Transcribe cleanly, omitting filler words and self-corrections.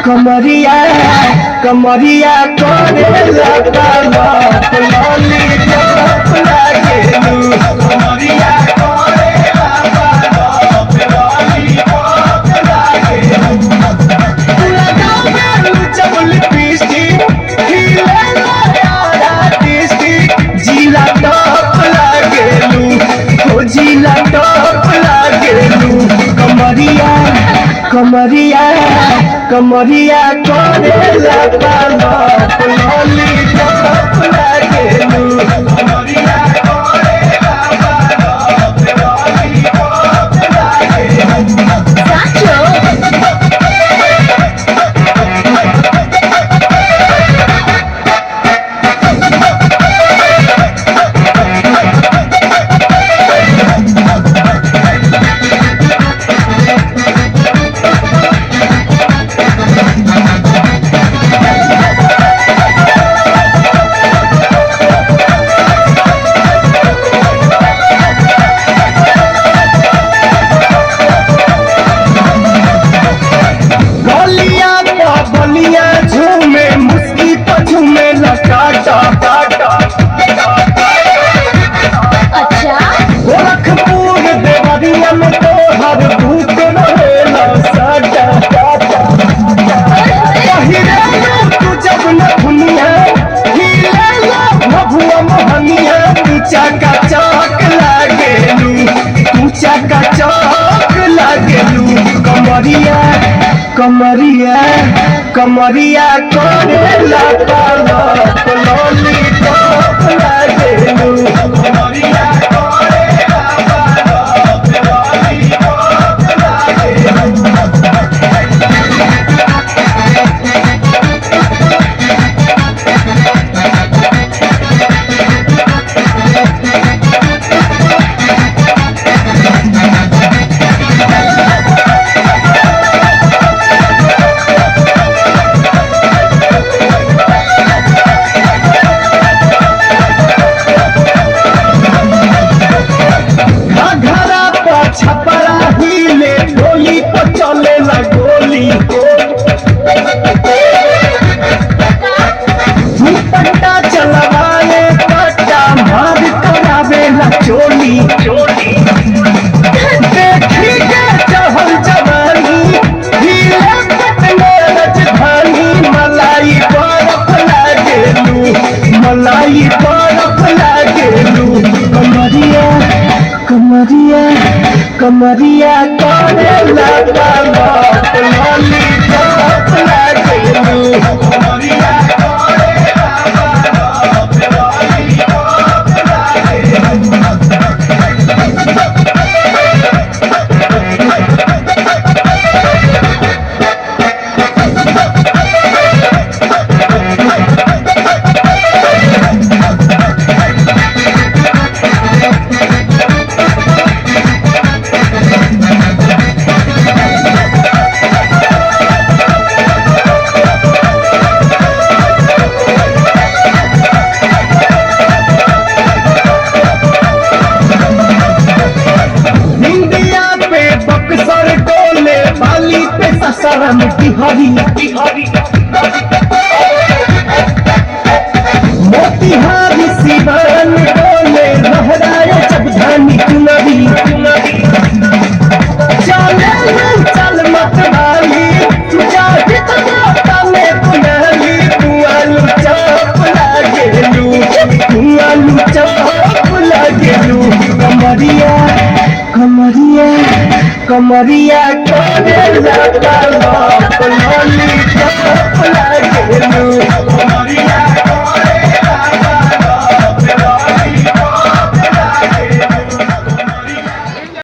कमरिया कमरिया करे लगा लॉलीपॉप लागेलू कमरिया करे लगा लॉलीपॉप लागेलू लगावेलू जब लिपस्टिक हिले यारा टिस्टिक जिला टॉप लागेलू ओ जिला टॉप लागेलू कमरिया कमरिया कमरिया करे लगा लॉलीपॉप लागेलू कमरिया करे लगा लॉलीपॉप लागेलू बलिया झूमे मुस्की तो झूमे लटाटा अच्छा गोरखपुर देवरिया में तो हर भूत रहेला साटा तू जब न भुनिया हिलेला भभुआ मोहनिया ऊंचा का चौक लागेलू ऊंचा का चौक लागेलू कमरिया कमरिया कमरिया करे लगा लॉलीपॉप लागेलू कमरिया करे लगा लॉलीपॉप लागेलू छपरा हिले गोली तो चले ना गोली दुपट्टा चलवाए पट्टा मार करावे ना चोली देखी के चहल जवानी हिले पटना राजधानी मलाई बर्फ लागेलू मलाई बर्फ लागेलू कमरिया कमरिया कमरिया करे लगा लॉलीपॉप लागेलू कमरिया करे लगा लॉलीपॉप लागेलू बक्सर डोले बाली पे ससरम बिहारी मोतिहारी सिवान डोले लहराए जब धानी चुनरी चले चल मत वाली तू जाके तो में पुनरी तू आलू चौप लागेलू कमरिया कमरिया कमरिया करे लगा लॉलीपॉप